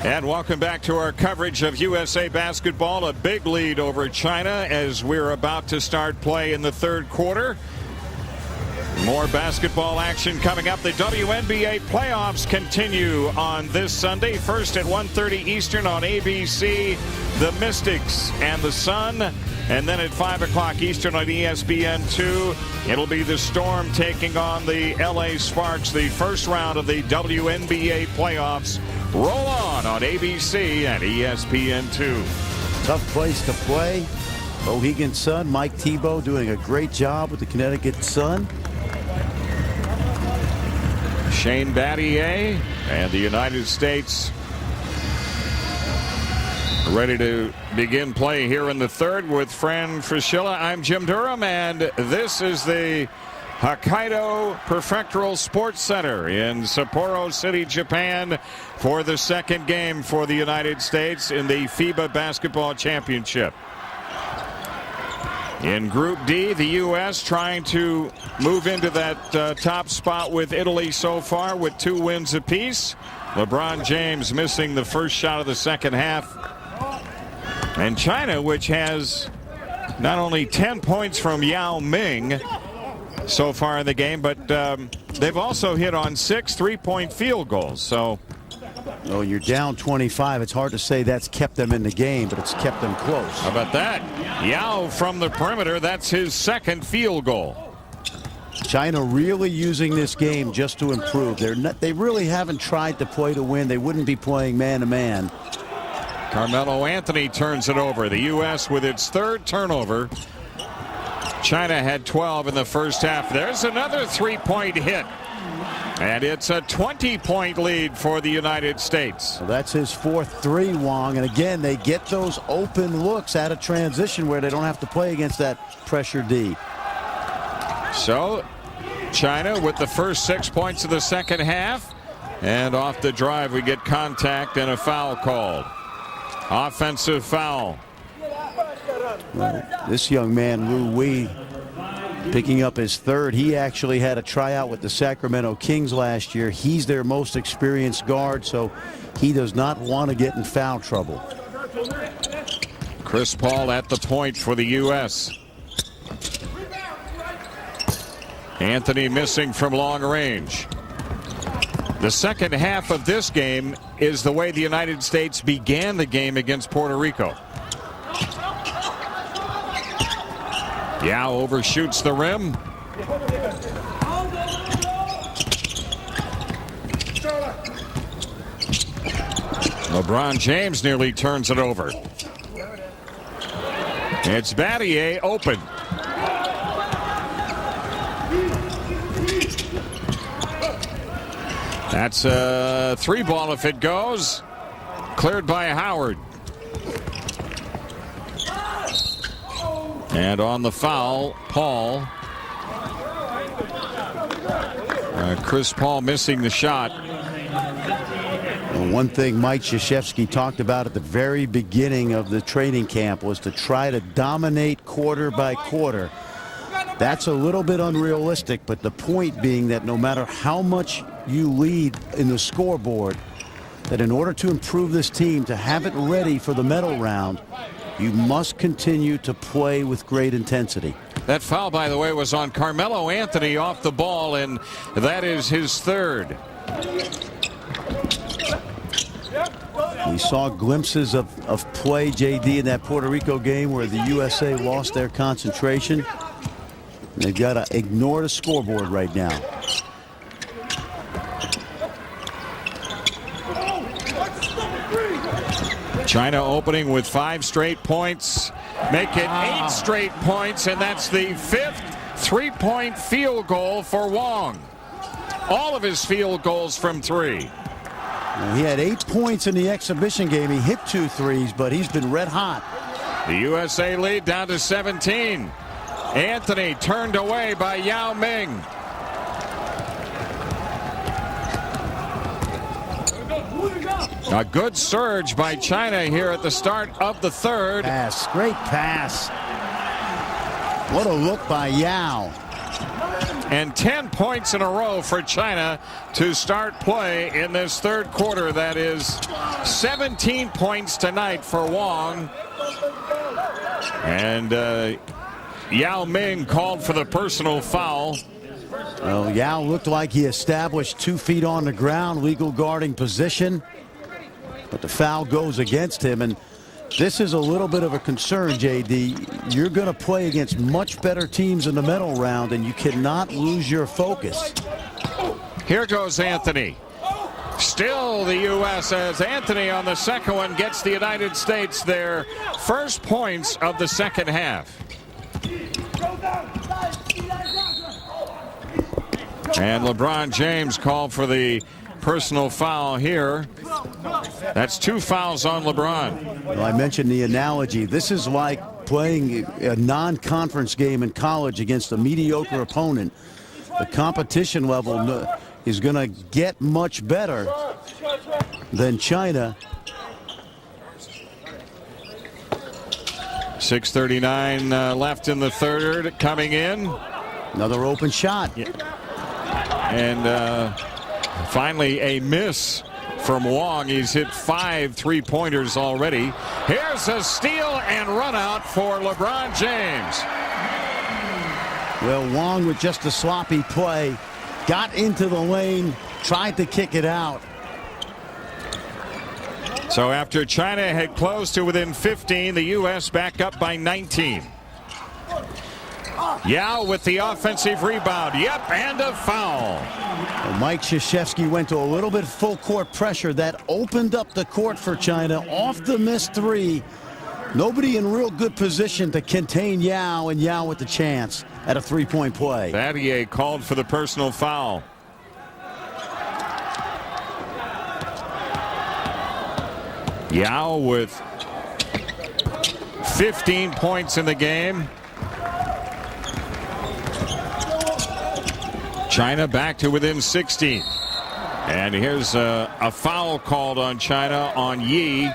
And welcome back to our coverage of USA basketball. A big lead over China as we're about to start play in the third quarter. More basketball action coming up. The WNBA playoffs continue on this Sunday. First at 1:30 Eastern on ABC, the Mystics and the Sun. And then at 5 o'clock Eastern on ESPN2, it'll be the Storm taking on the LA Sparks. The first round of the WNBA playoffs roll on ABC and ESPN2. Tough place to play. Mohegan Sun, Mike Thibault doing a great job with the Connecticut Sun. Shane Battier and the United States ready to begin play here in the third with Fran Fraschilla. I'm Jim Durham, and this is the Hokkaido Prefectural Sports Center in Sapporo City, Japan, for the second game for the United States in the FIBA Basketball Championship. In Group D, the U.S. trying to move into that top spot with Italy so far with 2 wins apiece. LeBron James missing the first shot of the second half. And China, which has not only 10 points from Yao Ming so far in the game, but they've also hit on 6 3-point field goals. So, oh, you're down 25. It's hard to say that's kept them in the game, but it's kept them close. How about that? Yao from the perimeter. That's his second field goal. China really using this game just to improve. They really haven't tried to play to win. They wouldn't be playing man-to-man. Carmelo Anthony turns it over. The U.S. with its third turnover. China had 12 in the first half. There's another 3-point hit. And it's a 20-point lead for the United States. Well, that's his 4th 3, Wong. And again, they get those open looks out of transition where they don't have to play against that pressure D. So China with the first 6 points of the second half. And off the drive, we get contact and a foul called. Offensive foul. Well, this young man, Lu Wei, picking up his 3rd. He actually had a tryout with the Sacramento Kings last year. He's their most experienced guard, so he does not want to get in foul trouble. Chris Paul at the point for the U.S. Anthony missing from long range. The second half of this game is the way the United States began the game against Puerto Rico. Yao overshoots the rim. LeBron James nearly turns it over. It's Battier open. That's a 3-ball if it goes. Cleared by Howard. And on the foul, Paul. Chris Paul missing the shot. Well, one thing Mike Krzyzewski talked about at the very beginning of the training camp was to try to dominate quarter by quarter. That's a little bit unrealistic, but the point being that no matter how much you lead in the scoreboard, that in order to improve this team, to have it ready for the medal round, you must continue to play with great intensity. That foul, by the way, was on Carmelo Anthony off the ball, and that is his 3rd. We saw glimpses of play, JD, in that Puerto Rico game where the USA lost their concentration. They've got to ignore the scoreboard right now. China opening with 5 straight points. Make it 8 straight points, and that's the 5th 3-point field goal for Wong. All of his field goals from 3. Well, he had 8 points in the exhibition game. He hit 2 threes, but he's been red hot. The USA lead down to 17. Anthony turned away by Yao Ming. A good surge by China here at the start of the third. Pass, great pass. What a look by Yao. and 10 points in a row for China to start play in this third quarter. That is 17 points tonight for Wang. And Yao Ming called for the personal foul. Well, Yao looked like he established 2 feet on the ground, legal guarding position. But the foul goes against him, and this is a little bit of a concern, JD. You're going to play against much better teams in the medal round, and you cannot lose your focus. Here goes Anthony. Still the U.S. as Anthony on the second one gets the United States their first points of the second half. And LeBron James called for the personal foul here. That's 2 fouls on LeBron. Well, I mentioned the analogy. This is like playing a non-conference game in college against a mediocre opponent. The competition level is going to get much better than China. 6:39 left in the third. Coming in. Another open shot. Yeah. And finally a miss from Wang. He's hit 5 3-pointers already. Here's a steal and run out for LeBron James. Well, Wang with just a sloppy play got into the lane, tried to kick it out. So after China had closed to within 15, the U.S. back up by 19. Yao with the offensive rebound. Yep, and a foul. Well, Mike Krzyzewski went to a little bit full court pressure. That opened up the court for China off the missed 3. Nobody in real good position to contain Yao, and Yao with the chance at a 3-point play. Battier called for the personal foul. Yao with 15 points in the game. China back to within 16. And here's a foul called on China on Yi.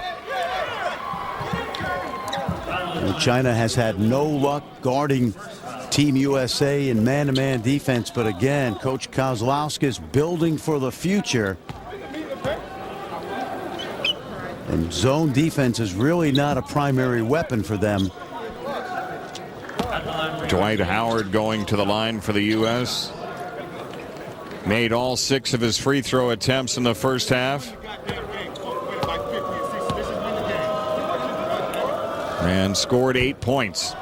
Well, China has had no luck guarding Team USA in man-to-man defense. But again, Coach Kozlowski is building for the future. And zone defense is really not a primary weapon for them. Dwight Howard going to the line for the U.S. Made all 6 of his free throw attempts in the first half. And scored 8 points.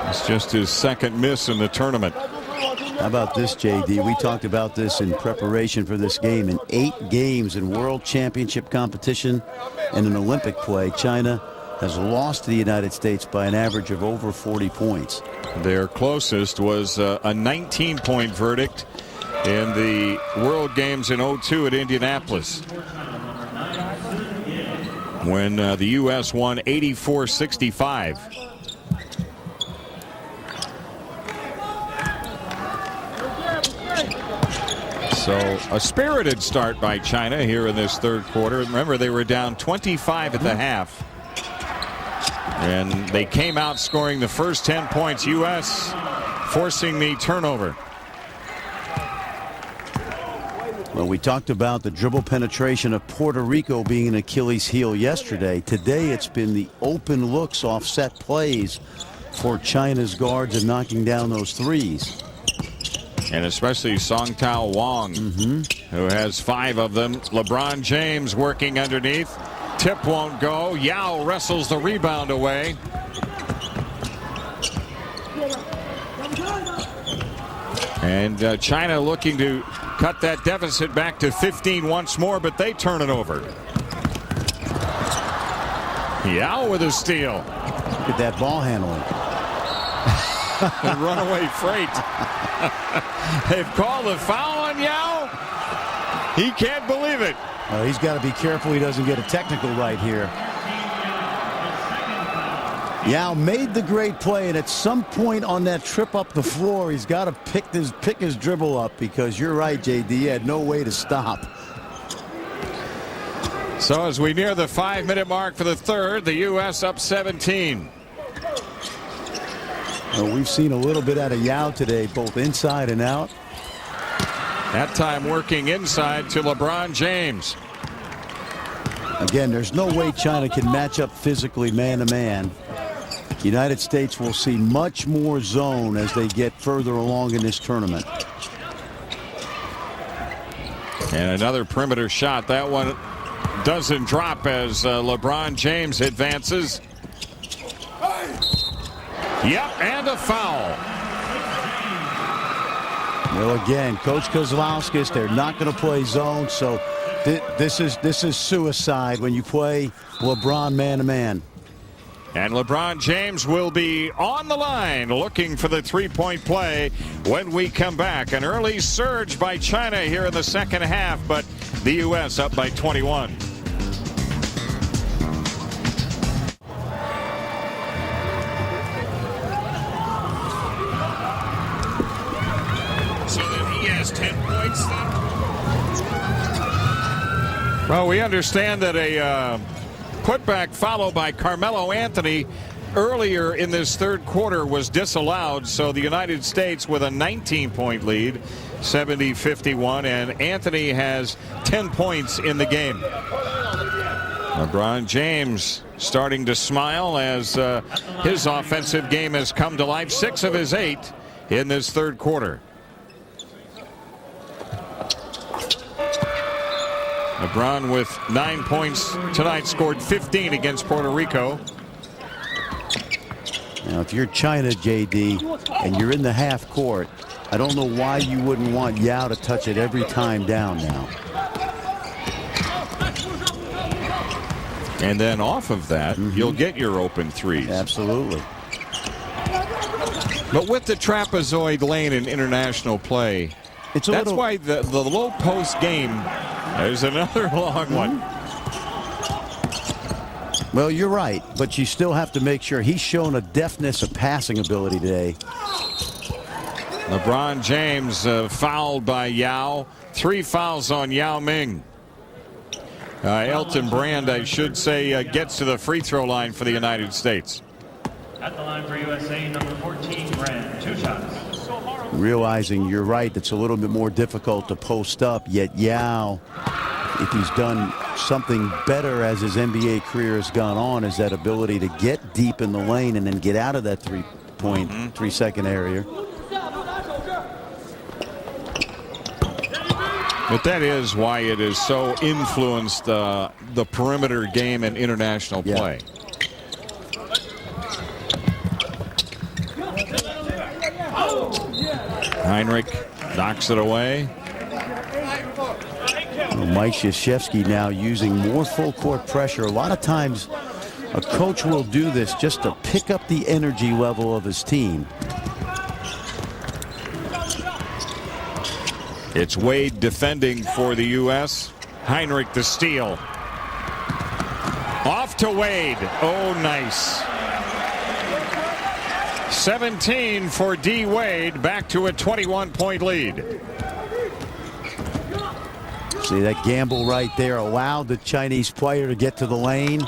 It's just his second miss in the tournament. How about this, JD? We talked about this in preparation for this game. In 8 games in World Championship competition and in Olympic play, China has lost to the United States by an average of over 40 points. Their closest was a 19-point verdict in the World Games in '02 at Indianapolis, when the U.S. won 84-65. So a spirited start by China here in this third quarter. Remember, they were down 25 at the half. And they came out scoring the first 10 points. U.S. forcing the turnover. Well, we talked about the dribble penetration of Puerto Rico being an Achilles heel yesterday. Today it's been the open looks off set plays for China's guards and knocking down those threes. And especially Song Tao Wang, who has 5 of them. LeBron James working underneath. Tip won't go. Yao wrestles the rebound away. And China looking to cut that deficit back to 15 once more, but they turn it over. Yao with a steal. Look at that ball handling. Runaway freight. They've called a foul on Yao. He can't believe it. He's got to be careful he doesn't get a technical right here. Yao made the great play, and at some point on that trip up the floor, he's got to pick his dribble up, because you're right, JD, he had no way to stop. So as we near the 5-minute mark for the third, the U.S. up 17. Well, we've seen a little bit out of Yao today, both inside and out. That time working inside to LeBron James. Again, there's no way China can match up physically man-to-man. The United States will see much more zone as they get further along in this tournament. And another perimeter shot. That one doesn't drop as LeBron James advances. Yep, and a foul. Well, again, Coach Kozlowskis, they're not going to play zone, so this is suicide when you play LeBron man-to-man. And LeBron James will be on the line looking for the three-point play when we come back. An early surge by China here in the second half, but the U.S. up by 21. So then he has 10 points then? Well, we understand that a putback followed by Carmelo Anthony earlier in this third quarter was disallowed, so the United States with a 19-point lead, 70-51, and Anthony has 10 points in the game. LeBron James starting to smile as his offensive game has come to life. 6 of his 8 in this third quarter. LeBron with 9 points tonight, scored 15 against Puerto Rico. Now, if you're China, JD, and you're in the half court, I don't know why you wouldn't want Yao to touch it every time down now. And then off of that, you'll get your open threes. Absolutely. But with the trapezoid lane in international play, that's why the low post game, there's another long one. Well, you're right, but you still have to make sure he's shown a deftness of passing ability today. LeBron James fouled by Yao. 3 fouls on Yao Ming. Elton Brand, I should say, gets to the free throw line for the United States. At the line for USA, number 14, Brand, 2 shots. Realizing you're right, it's a little bit more difficult to post up, yet Yao, if he's done something better as his NBA career has gone on, is that ability to get deep in the lane and then get out of that 3-second area. But that is why it has so influenced the perimeter game and international play. Heinrich knocks it away. Mike Krzyzewski now using more full court pressure. A lot of times a coach will do this just to pick up the energy level of his team. It's Wade defending for the U.S. Heinrich the steal. Off to Wade. Oh, nice. 17 for D. Wade, back to a 21-point lead. See that gamble right there allowed the Chinese player to get to the lane.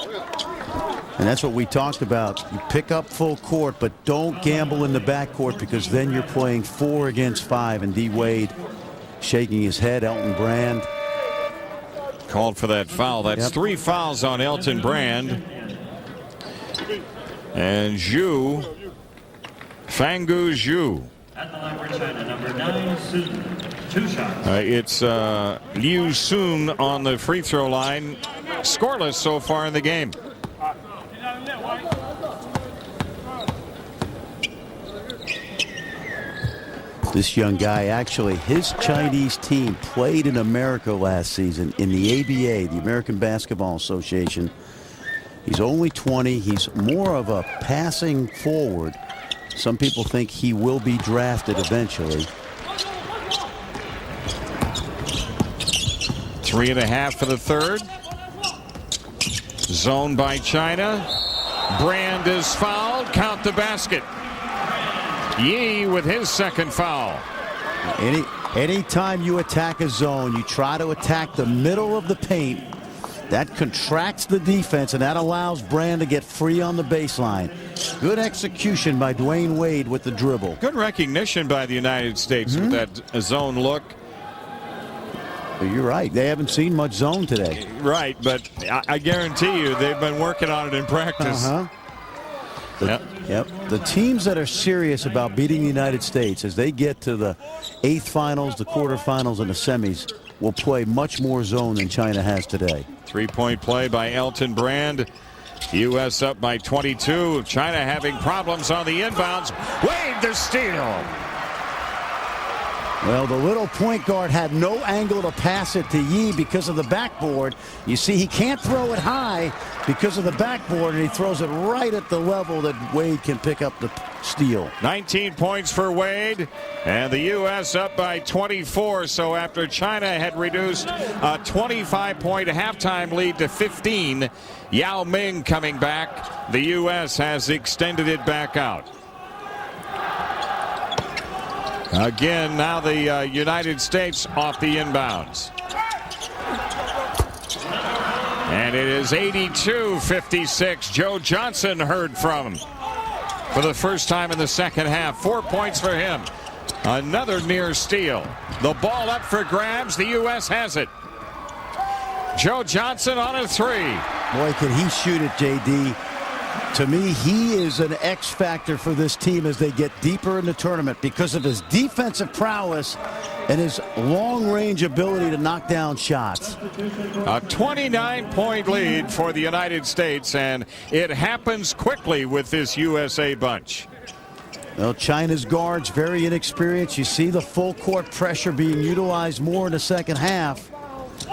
And that's what we talked about. You pick up full court, but don't gamble in the backcourt because then you're playing 4 against 5. And D. Wade shaking his head. Elton Brand called for that foul. That's 3 fouls on Elton Brand. And Zhu, Fangu Zhu. At the line for China, number 9, Sun, 2 shots. It's Liu Sun on the free throw line. Scoreless so far in the game. This young guy, actually, his Chinese team played in America last season in the ABA, the American Basketball Association. He's only 20. He's more of a passing forward. Some people think he will be drafted eventually. 3.5 for the third. Zone by China. Brand is fouled. Count the basket. Yi with his second foul. Anytime you attack a zone, you try to attack the middle of the paint. That contracts the defense, and that allows Brand to get free on the baseline. Good execution by Dwayne Wade with the dribble. Good recognition by the United States with that zone look. You're right. They haven't seen much zone today. Right, but I guarantee you they've been working on it in practice. Yep. The teams that are serious about beating the United States as they get to the eighth finals, the quarterfinals, and the semis will play much more zone than China has today. 3-point play by Elton Brand. U.S. up by 22. China having problems on the inbounds. Wade the steal. Well, the little point guard had no angle to pass it to Yi because of the backboard. You see, he can't throw it high because of the backboard, and he throws it right at the level that Wade can pick up the steal. 19 points for Wade, and the U.S. up by 24. So after China had reduced a 25-point halftime lead to 15, Yao Ming coming back. The U.S. has extended it back out. Again, now the United States off the inbounds. And it is 82-56. Joe Johnson heard from for the first time in the second half. 4 points for him. Another near steal. The ball up for grabs. The U.S. has it. Joe Johnson on a three. Boy, can he shoot it, J.D. To me, he is an X factor for this team as they get deeper in the tournament because of his defensive prowess and his long-range ability to knock down shots. A 29-point lead for the United States, and it happens quickly with this USA bunch. Well, China's guards very inexperienced. You see the full court pressure being utilized more in the second half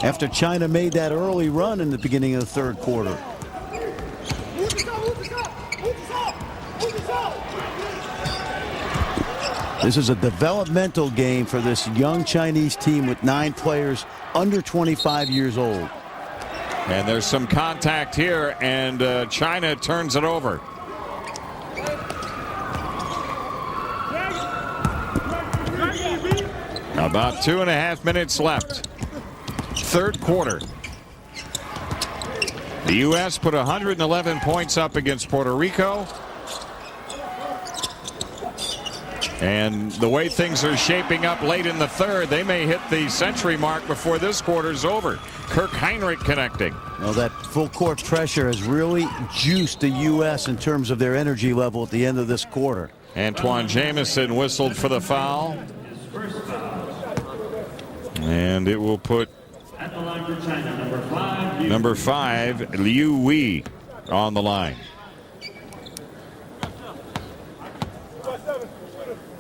after China made that early run in the beginning of the third quarter. This is a developmental game for this young Chinese team with 9 players under 25 years old. And there's some contact here, and China turns it over. About 2.5 minutes left. Third quarter. The U.S. put 111 points up against Puerto Rico. And the way things are shaping up late in the third, they may hit the century mark before this quarter's over. Kirk Heinrich connecting. Well, that full court pressure has really juiced the U.S. in terms of their energy level at the end of this quarter. Antoine Jamison whistled for the foul. And it will put At the line for China, number 5, Liu Wei, on the line.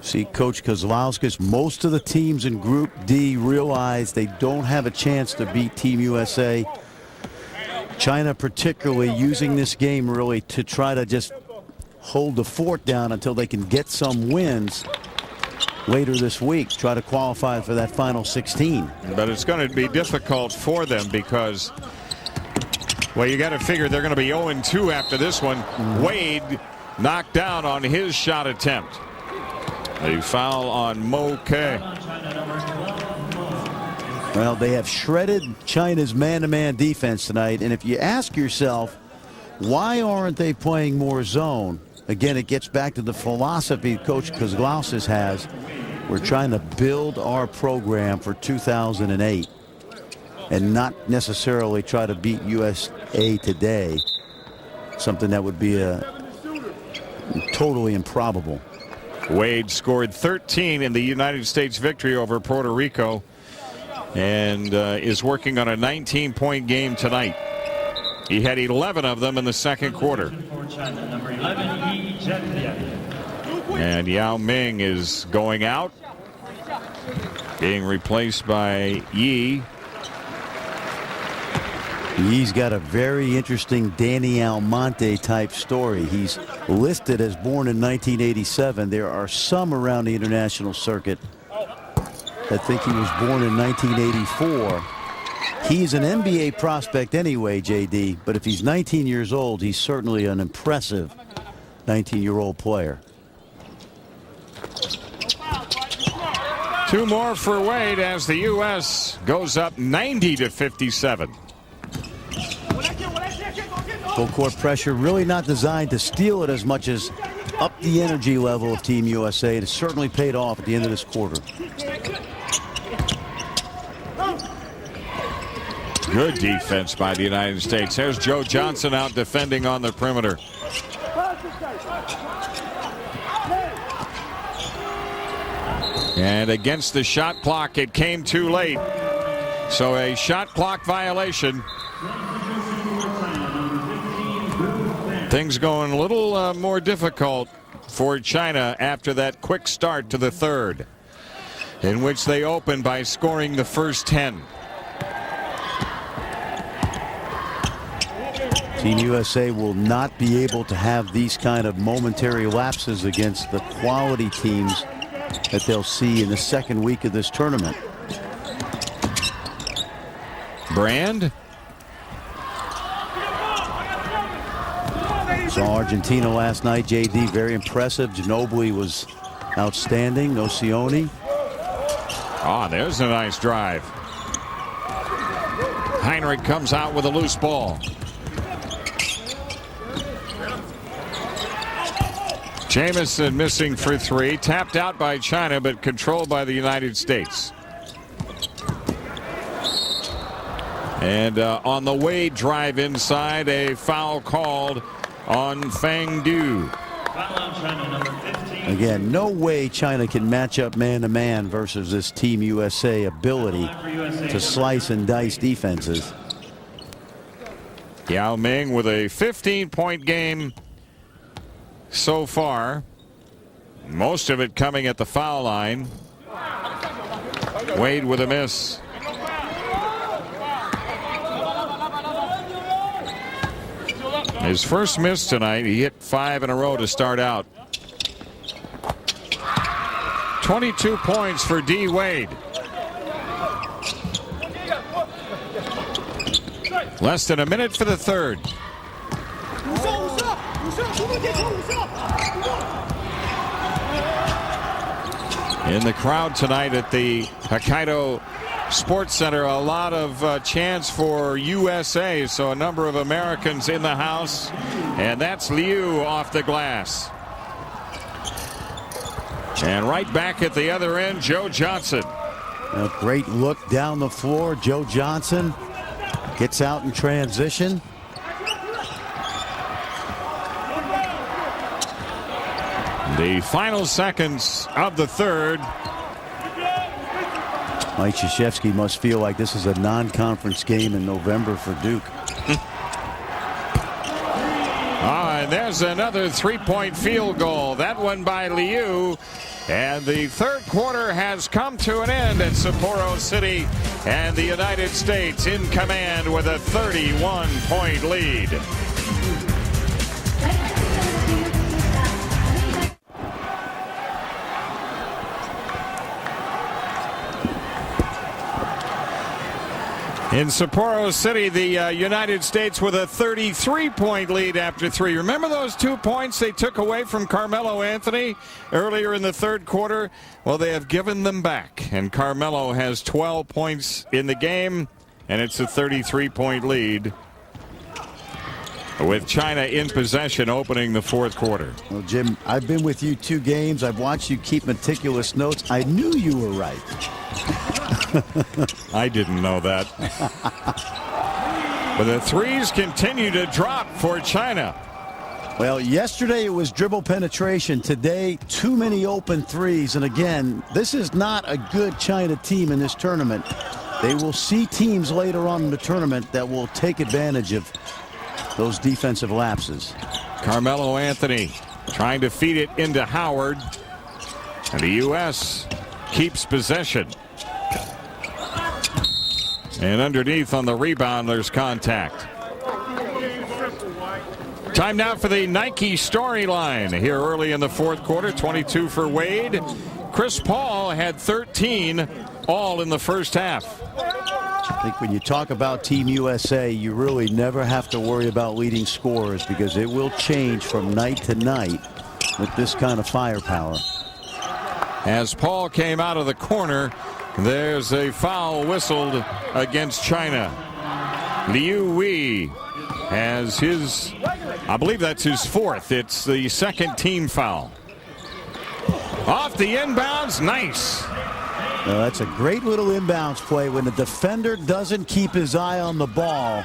See, Coach Kozlowskis, most of the teams in Group D realize they don't have a chance to beat Team USA. China particularly using this game really to try to just hold the fort down until they can get some wins later this week, try to qualify for that final 16. But it's going to be difficult for them because, well, you got to figure they're going to be 0-2 after this one. Wade knocked down on his shot attempt. A foul on Mo Kay. Well, they have shredded China's man-to-man defense tonight, and if you ask yourself, why aren't they playing more zone? Again, it gets back to the philosophy Coach Kozlowskis has. We're trying to build our program for 2008 and not necessarily try to beat USA today, something that would be totally improbable. Wade scored 13 in the United States victory over Puerto Rico and is working on a 19-point game tonight. He had 11 of them in the second quarter. And Yao Ming is going out, being replaced by Yi. He's got a very interesting Danny Almonte type story. He's listed as born in 1987. There are some around the international circuit that think he was born in 1984. He's an NBA prospect anyway, JD, but if he's 19 years old, he's certainly an impressive 19-year-old player. 2 more for Wade as the U.S. goes up 90-57. Full court pressure really not designed to steal it as much as up the energy level of Team USA. It has certainly paid off at the end of this quarter. Good defense by the United States. There's Joe Johnson out defending on the perimeter. And against the shot clock, it came too late. So a shot clock violation. Things going a little more difficult for China after that quick start to the third, in which they opened by scoring the first 10. Team USA will not be able to have these kind of momentary lapses against the quality teams that they'll see in the second week of this tournament. Brand. Saw Argentina last night. JD, very impressive. Ginobili was outstanding. Nocioni. There's a nice drive. Heinrich comes out with a loose ball. Jamison missing for three. Tapped out by China, but controlled by the United States. And on the Wade drive inside, a foul called on Fang Du. Again, no way China can match up man-to-man versus this Team USA ability to slice and dice defenses. Yao Ming with a 15-point game so far. Most of it coming at the foul line. Wade with a miss. His first miss tonight. He hit 5 in a row to start out. 22 points for D. Wade. Less than a minute for the third. In the crowd tonight at the Hokkaido Sports Center, a lot of chants for USA, so a number of Americans in the house, and that's Liu off the glass. And right back at the other end, Joe Johnson. A great look down the floor. Joe Johnson gets out in transition. The final seconds of the third. Mike Krzyzewski must feel like this is a non-conference game in November for Duke. And there's another three-point field goal. That one by Liu. And the third quarter has come to an end at Sapporo City. And the United States in command with a 31-point lead. In Sapporo City, the United States with a 33-point lead after three. Remember those 2 points they took away from Carmelo Anthony earlier in the third quarter? Well, they have given them back, and Carmelo has 12 points in the game, and it's a 33-point lead with China in possession opening the fourth quarter. Well, Jim, I've been with you 2 games. I've watched you keep meticulous notes. I knew you were right. I didn't know that. But the threes continue to drop for China. Well, yesterday it was dribble penetration. Today, too many open threes. And again, this is not a good China team in this tournament. They will see teams later on in the tournament that will take advantage of those defensive lapses. Carmelo Anthony trying to feed it into Howard. And the U.S. keeps possession. And underneath on the rebound, there's contact. Time now for the Nike storyline here early in the fourth quarter. 22 for Wade. Chris Paul had 13 all in the first half. I think when you talk about Team USA, you really never have to worry about leading scorers because it will change from night to night with this kind of firepower. As Paul came out of the corner, there's a foul whistled against China. Liu Wei has his, I believe that's his fourth. It's the second team foul. Off the inbounds, nice. Well, that's a great little inbounds play when the defender doesn't keep his eye on the ball.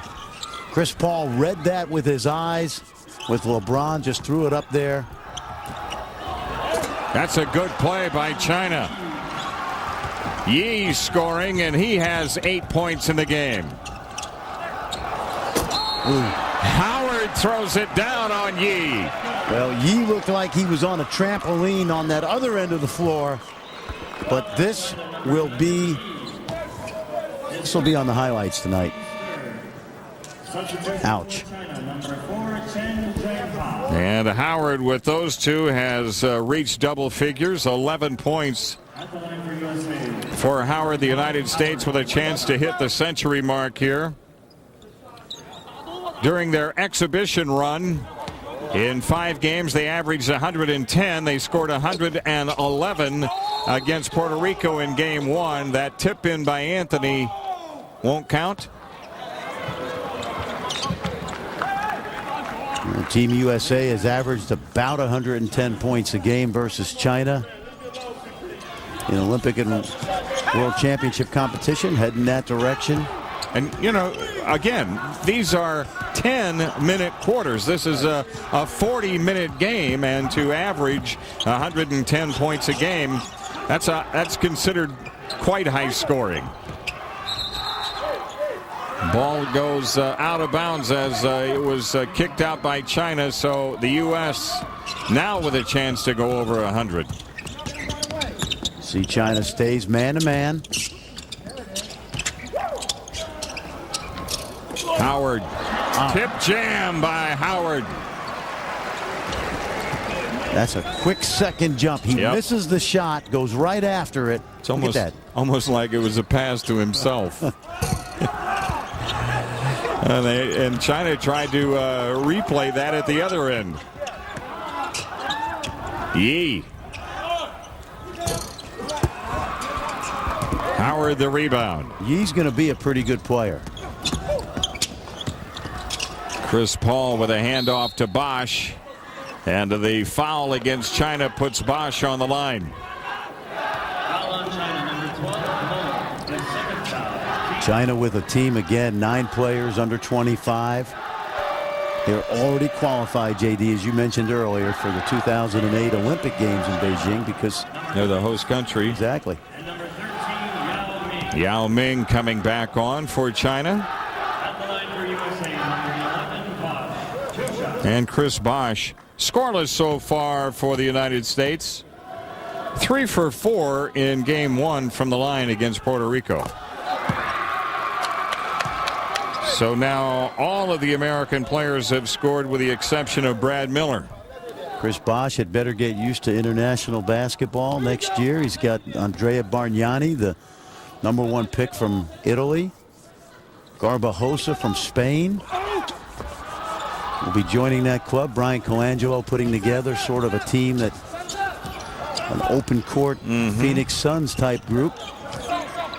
Chris Paul read that with his eyes, with LeBron just threw it up there. That's a good play by China. Yi scoring, and he has 8 points in the game. Ooh. Howard throws it down on Yi. Well, Yi looked like he was on a trampoline on that other end of the floor, but this will be on the highlights tonight. Ouch. And Howard with those two has reached double figures, 11 points for Howard. The United States with a chance to hit the century mark here. During their exhibition run, in 5 games, they averaged 110. They scored 111 against Puerto Rico in game 1. That tip in by Anthony won't count. Team USA has averaged about 110 points a game versus China in Olympic and World Championship competition, heading that direction. And, you know, again, these are 10-minute quarters. This is a 40-minute game, and to average 110 points a game, that's considered quite high scoring. Ball goes out of bounds as it was kicked out by China, so the U.S. now with a chance to go over 100. See, China stays man-to-man. Howard. Tip jam by Howard. That's a quick second jump. He misses the shot, goes right after it. It's almost like it was a pass to himself. And China tried to replay that at the other end. Yi. Howard the rebound. Yi's going to be a pretty good player. Chris Paul with a handoff to Bosch. And the foul against China puts Bosch on the line. China with a team again, 9 players under 25. They're already qualified, JD, as you mentioned earlier, for the 2008 Olympic Games in Beijing because they're the host country. Exactly. Yao Ming coming back on for China. And Chris Bosch scoreless so far for the United States. 3 for 4 in game 1 from the line against Puerto Rico. So now all of the American players have scored with the exception of Brad Miller. Chris Bosch had better get used to international basketball next year. He's got Andrea Bargnani, the #1 pick from Italy. Garbajosa from Spain will be joining that club. Brian Colangelo putting together sort of a team that an open court Phoenix Suns type group.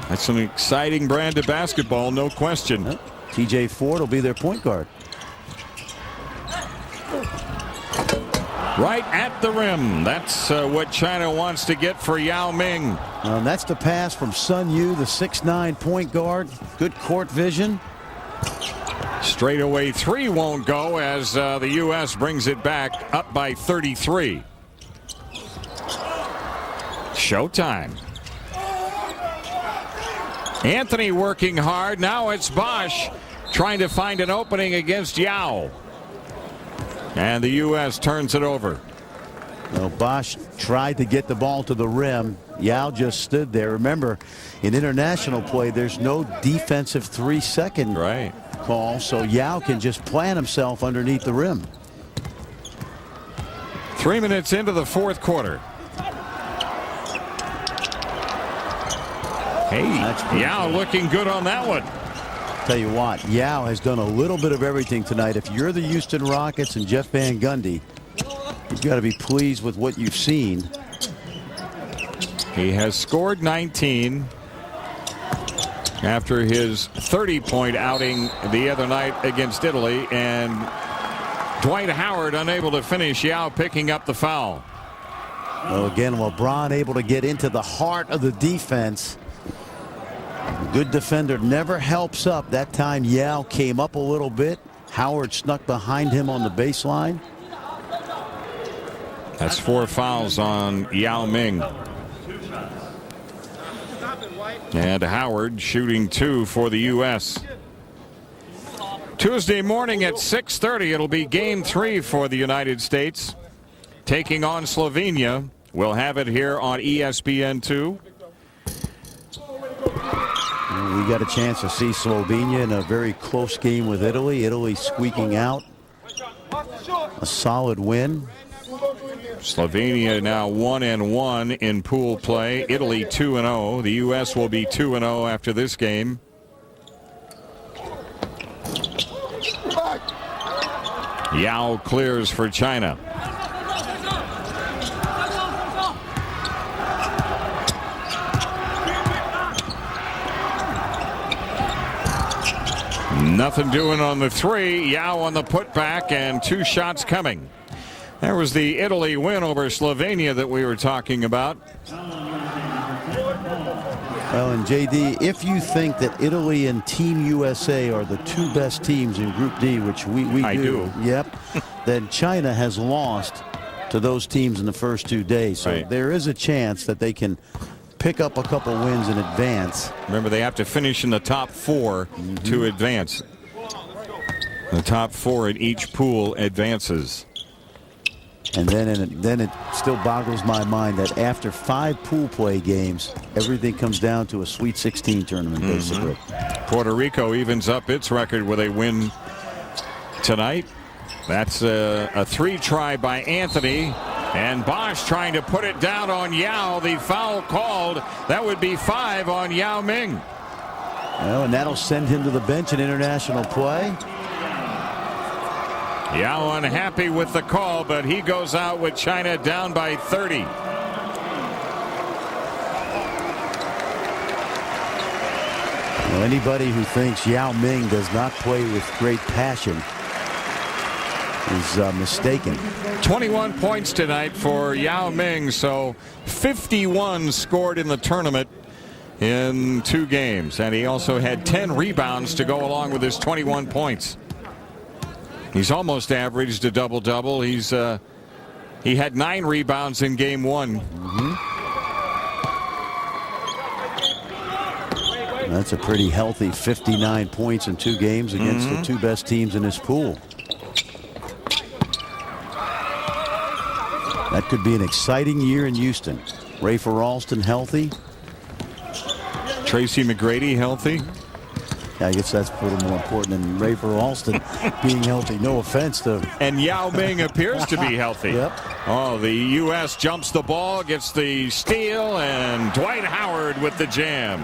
That's an exciting brand of basketball, no question. TJ Ford will be their point guard. Right at the rim. That's what China wants to get for Yao Ming. And that's the pass from Sun Yu, the 6'9" point guard. Good court vision. Straightaway 3 won't go as the U.S. brings it back up by 33. Showtime. Anthony working hard. Now it's Bosch trying to find an opening against Yao. And the U.S. turns it over. Well, Bosch tried to get the ball to the rim. Yao just stood there. Remember, in international play, there's no defensive 3-second call, so Yao can just plant himself underneath the rim. 3 minutes into the 4th quarter. Hey, Yao looking good on that one. Tell you what, Yao has done a little bit of everything tonight. If you're the Houston Rockets and Jeff Van Gundy, you've got to be pleased with what you've seen. He has scored 19. after his 30-point outing the other night against Italy, and Dwight Howard unable to finish. Yao picking up the foul. Well, again, LeBron able to get into the heart of the defense. Good defender never helps up. That time Yao came up a little bit. Howard snuck behind him on the baseline. That's 4 fouls on Yao Ming. And Howard shooting 2 for the U.S. Tuesday morning at 6:30, it'll be game 3 for the United States, taking on Slovenia. We'll have it here on ESPN2. We got a chance to see Slovenia in a very close game with Italy. Italy squeaking out a solid win. Slovenia now 1-1 in pool play. Italy 2-0. The U.S. will be 2-0 after this game. Yao clears for China. Nothing doing on the 3. Yao on the putback, and 2 shots coming. There was the Italy win over Slovenia that we were talking about. Well, and JD, if you think that Italy and Team USA are the 2 best teams in Group D, which we do. Yep. Then China has lost to those teams in the first 2 days. So there is a chance that they can pick up a couple wins in advance. Remember, they have to finish in the top 4 to advance. The top 4 in each pool advances. And then it still boggles my mind that after 5 pool play games, everything comes down to a Sweet 16 tournament, basically. Puerto Rico evens up its record with a win tonight. That's a 3-try by Anthony. And Bosch trying to put it down on Yao. The foul called. That would be 5 on Yao Ming. Well, and that'll send him to the bench in international play. Yao unhappy with the call, but he goes out with China down by 30. Well, anybody who thinks Yao Ming does not play with great passion is mistaken. 21 points tonight for Yao Ming, so 51 scored in the tournament in 2 games, and he also had 10 rebounds to go along with his 21 points. He's almost averaged a double-double. He had 9 rebounds in game 1. That's a pretty healthy 59 points in 2 games against the 2 best teams in this pool. That could be an exciting year in Houston. Rafer Alston healthy. Tracy McGrady healthy. I guess that's a little more important than Rafer Alston being healthy. No offense to. And Yao Ming appears to be healthy. Yep. Oh, the U.S. jumps the ball, gets the steal, and Dwight Howard with the jam.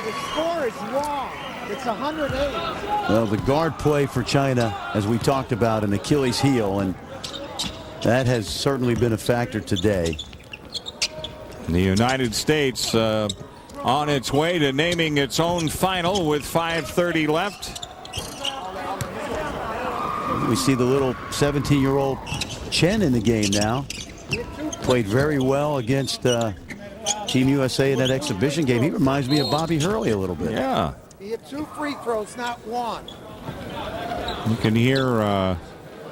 The score is wrong. It's 108. Well, the guard play for China, as we talked about, an Achilles heel, and that has certainly been a factor today. The United States on its way to naming its own final with 5:30 left. We see the little 17-year-old Chen in the game now. Played very well against Team USA in that exhibition game. He reminds me of Bobby Hurley a little bit. Yeah. He had 2 free throws, not 1. You can hear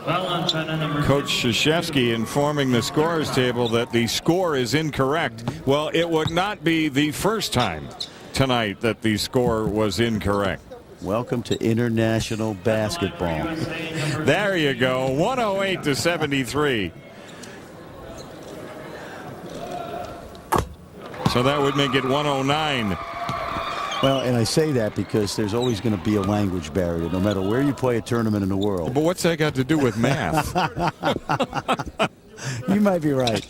Coach Krzyzewski informing the scorers table that the score is incorrect. Well, it would not be the first time tonight that the score was incorrect. Welcome to international basketball. There you go. 108-73. So that would make it 109. Well, and I say that because there's always going to be a language barrier, no matter where you play a tournament in the world. But what's that got to do with math? You might be right.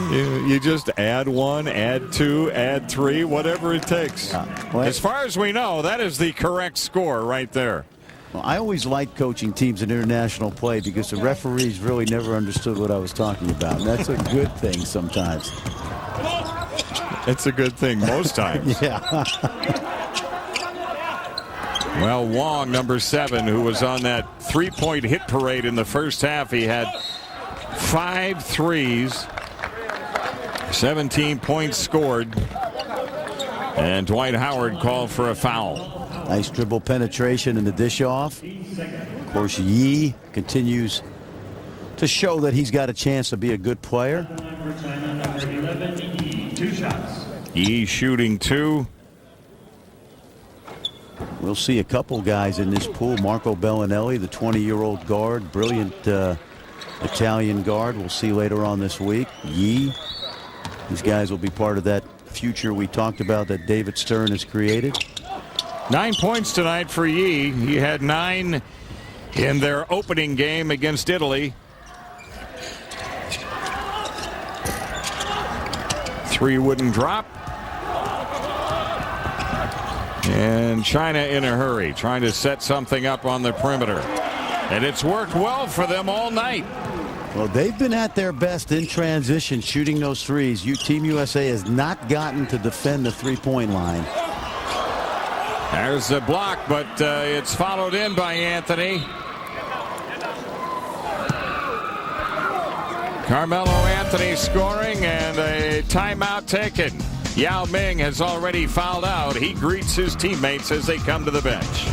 You just add 1, add 2, add 3, whatever it takes. As far as we know, that is the correct score right there. Well, I always liked coaching teams in international play because the referees really never understood what I was talking about. And that's a good thing sometimes. It's a good thing most times. Yeah. Well, Wong, number 7, who was on that three-point hit parade in the first half, he had 5 threes, 17 points scored, and Dwight Howard called for a foul. Nice dribble penetration and the dish off. Of course, Yi continues to show that he's got a chance to be a good player. Yi shooting 2. We'll see a couple guys in this pool. Marco Bellinelli, the 20-year-old guard, brilliant Italian guard. We'll see later on this week. Yi. These guys will be part of that future we talked about that David Stern has created. 9 points tonight for Yi. He had 9 in their opening game against Italy. 3 wouldn't drop. And China in a hurry, trying to set something up on the perimeter. And it's worked well for them all night. Well, they've been at their best in transition shooting those threes. Team USA has not gotten to defend the three-point line. There's the block, but it's followed in by Anthony. Carmelo Anthony scoring and a timeout taken. Yao Ming has already fouled out. He greets his teammates as they come to the bench.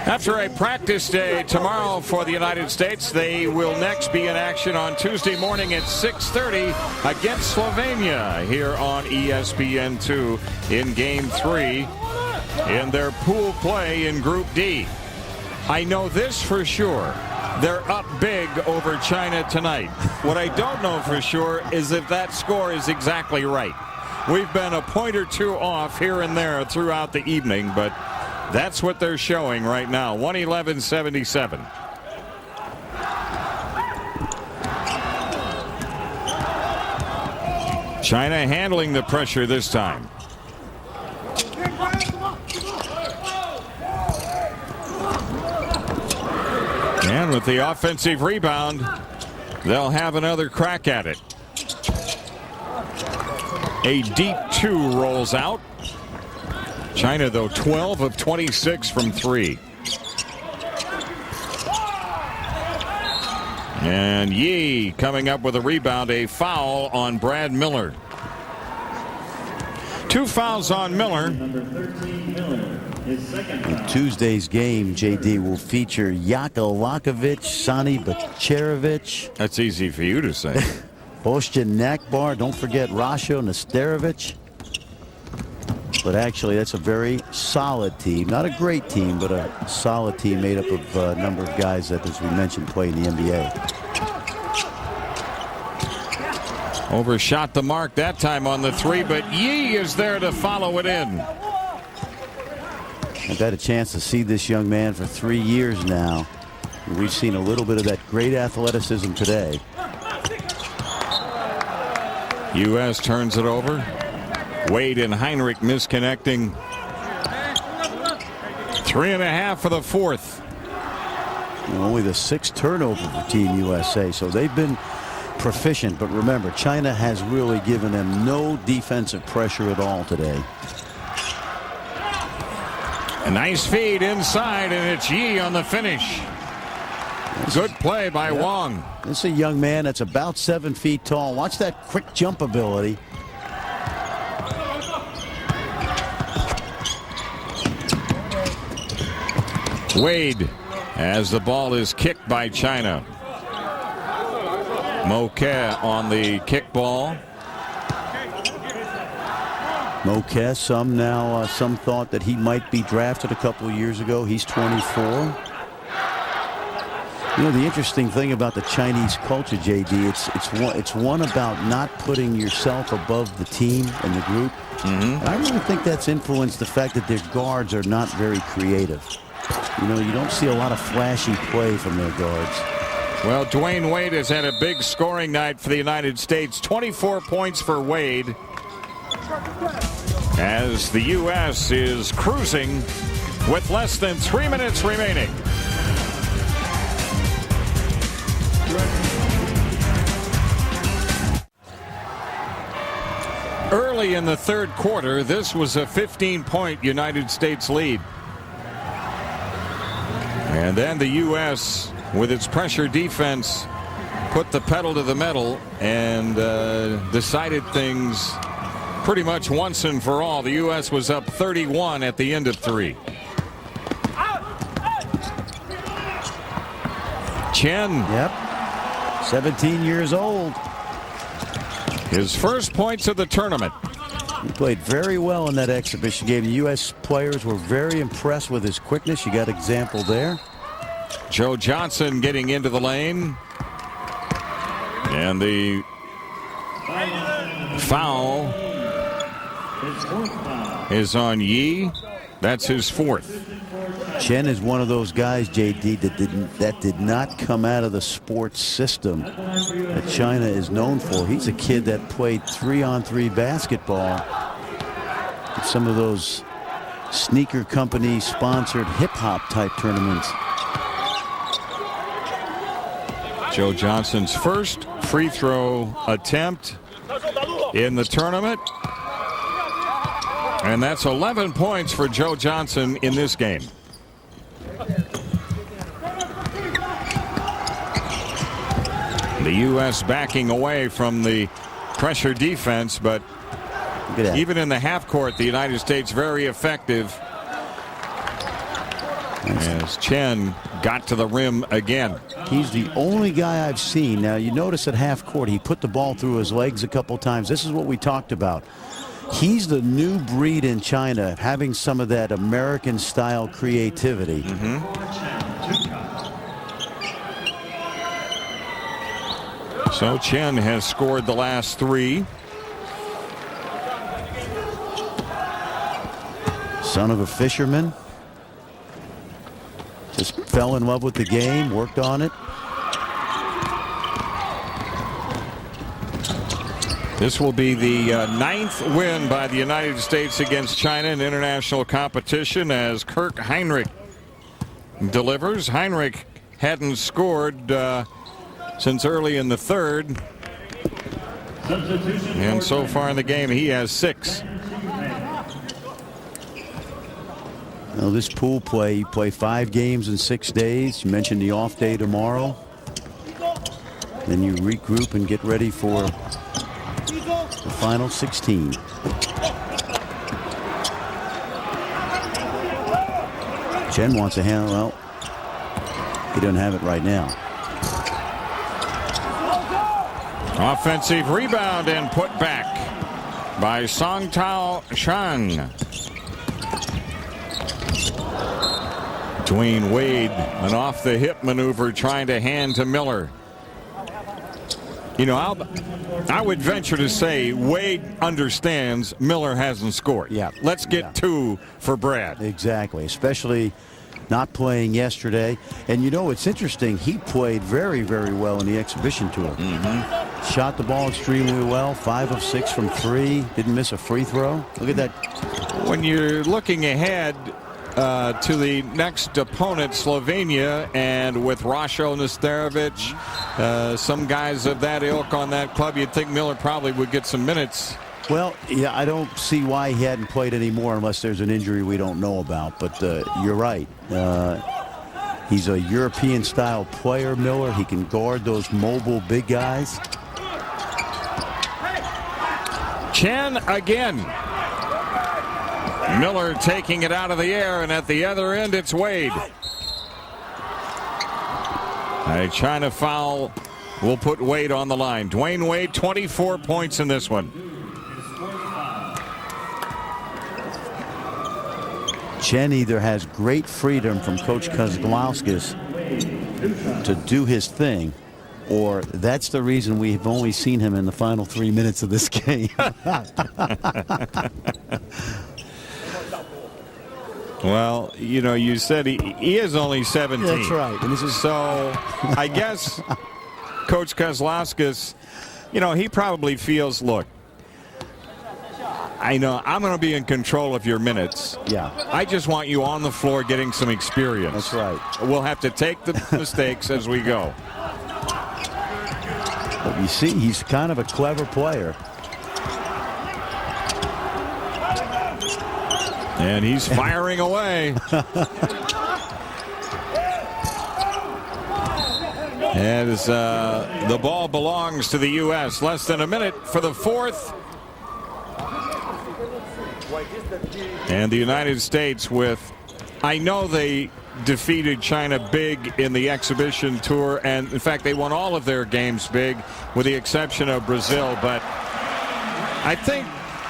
After a practice day tomorrow for the United States, they will next be in action on Tuesday morning at 6:30 against Slovenia here on ESPN2 in Game 3 in their pool play in Group D. I know this for sure. They're up big over China tonight. What I don't know for sure is if that score is exactly right. We've been a point or two off here and there throughout the evening, but that's what they're showing right now. 111-77. China handling the pressure this time. And with the offensive rebound, they'll have another crack at it. A deep 2 rolls out. China, though, 12 of 26 from 3. And Yi coming up with a rebound, a foul on Brad Miller. 2 fouls on Miller. Number 13, Miller. In Tuesday's game, JD will feature Jaka Lakovic, Sani Bacerovic. That's easy for you to say. Boštjan Nakbar. Don't forget Rasho Nesterovic. But actually, that's a very solid team. Not a great team, but a solid team made up of a number of guys that, as we mentioned, play in the NBA. Overshot the mark that time on the 3, but Yi is there to follow it in. I've had a chance to see this young man for 3 years now. We've seen a little bit of that great athleticism today. U.S. turns it over. Wade and Heinrich misconnecting. 3.5 for the 4th. Only the 6th turnover for Team USA, so they've been proficient. But remember, China has really given them no defensive pressure at all today. A nice feed inside, and it's Yi on the finish. Good play by Wong. This is a young man that's about 7 feet tall. Watch that quick jump ability. Wade as the ball is kicked by China. Moquet on the kickball. Moquet, some thought that he might be drafted a couple of years ago. He's 24. You know, the interesting thing about the Chinese culture, JD, it's one about not putting yourself above the team and the group. And I really think that's influenced the fact that their guards are not very creative. You know, you don't see a lot of flashy play from their guards. Well, Dwayne Wade has had a big scoring night for the United States. 24 points for Wade. as the U.S. is cruising with less than 3 minutes remaining. Early in the third quarter, this was a 15-point United States lead. And then the U.S., with its pressure defense, put the pedal to the metal and decided things pretty much once and for all. The U.S. was up 31 at the end of 3. Chen. Yep. 17 years old. His first points of the tournament. He played very well in that exhibition game. The U.S. players were very impressed with his quickness. You got an example there. Joe Johnson getting into the lane. And the foul is on Yi. That's his 4th. Chen is one of those guys, JD, that did not come out of the sports system that China is known for. He's a kid that played 3-on-3 basketball at some of those sneaker company sponsored hip-hop type tournaments. Joe Johnson's first free throw attempt in the tournament. And that's 11 points for Joe Johnson in this game. The U.S. backing away from the pressure defense, but even in the half court, the United States very effective as Chen got to the rim again. He's the only guy I've seen. Now, you notice at half court, he put the ball through his legs a couple times. This is what we talked about. He's the new breed in China, having some of that American-style creativity. So Chen has scored the last 3. Son of a fisherman. Just fell in love with the game, worked on it. This will be the 9th win by the United States against China in international competition as Kirk Heinrich delivers. Heinrich hadn't scored since early in the third. And so far in the game, he has 6. Now this pool play, you play 5 games in 6 days. You mentioned the off day tomorrow. Then you regroup and get ready for the final 16. Chen wants a hand. Well, he doesn't have it right now. Offensive rebound and put back by Song Tao Shang. Dwayne Wade, an off the hip maneuver trying to hand to Miller. You know, I would venture to say Wade understands Miller hasn't scored. Yeah. Let's get 2 for Brad. Exactly, especially not playing yesterday. And you know, it's interesting. He played very, very well in the exhibition tour. Shot the ball extremely well. 5 of 6 from 3. Didn't miss a free throw. Look at that. When you're looking ahead to the next opponent, Slovenia, and with Rasho Nesterovic, some guys of that ilk on that club, you'd think Miller probably would get some minutes. Well, yeah, I don't see why he hadn't played anymore unless there's an injury we don't know about. But you're right. He's a European-style player, Miller. He can guard those mobile big guys. Chen again. Miller taking it out of the air, and at the other end, it's Wade. A China foul will put Wade on the line. Dwayne Wade, 24 points in this one. Chen either has great freedom from Coach Kozlowskis to do his thing, or that's the reason we've only seen him in the final 3 minutes of this game. Well, you know, you said he is only 17. That's right. And this is so I guess Coach Kozlowskis, you know, he probably feels, look, I know I'm going to be in control of your minutes. Yeah. I just want you on the floor getting some experience. That's right. We'll have to take the mistakes as we go. But you see, he's kind of a clever player. And he's firing away. As the ball belongs to the U.S. Less than a minute for the fourth. And the United States with, I know they defeated China big in the exhibition tour, and in fact they won all of their games big with the exception of Brazil, but I think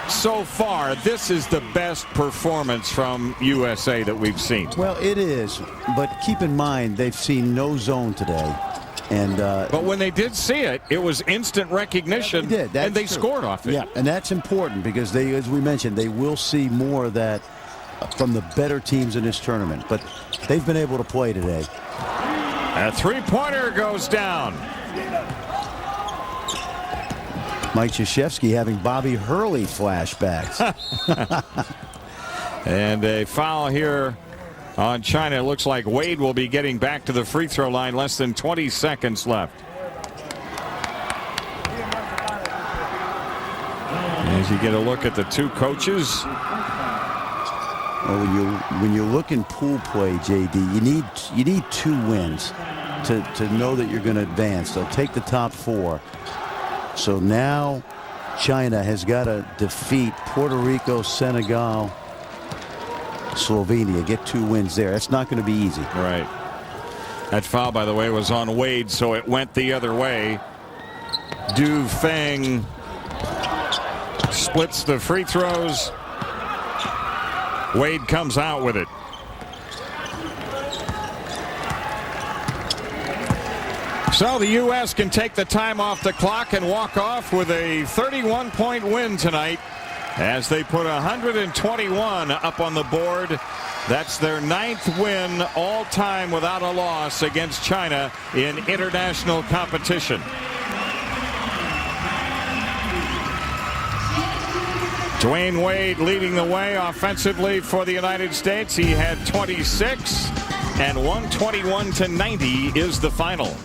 so far this is the best performance from USA that we've seen. Well, it is, but keep in mind they've seen no zone today. And but when they did see it, it was instant recognition. They did. And they scored off it. Yeah, and that's important because they, as we mentioned, they will see more of that from the better teams in this tournament. But they've been able to play today. A three-pointer goes down. Mike Krzyzewski having Bobby Hurley flashbacks. And a foul here on China. It looks like Wade will be getting back to the free throw line. Less than 20 seconds left. As you get a look at the two coaches. Well, when you look in pool play, JD, you need 2 wins to know that you're going to advance. They'll take the top 4. So now China has got to defeat Puerto Rico, Senegal, Slovenia, get 2 wins there. That's not going to be easy. Right. That foul, by the way, was on Wade, so it went the other way. Du Feng splits the free throws. Wade comes out with it. So the U.S. can take the time off the clock and walk off with a 31-point win tonight as they put 121 up on the board. That's their 9th win all time without a loss against China in international competition. Dwayne Wade leading the way offensively for the United States. He had 26, and 121-90 is the final.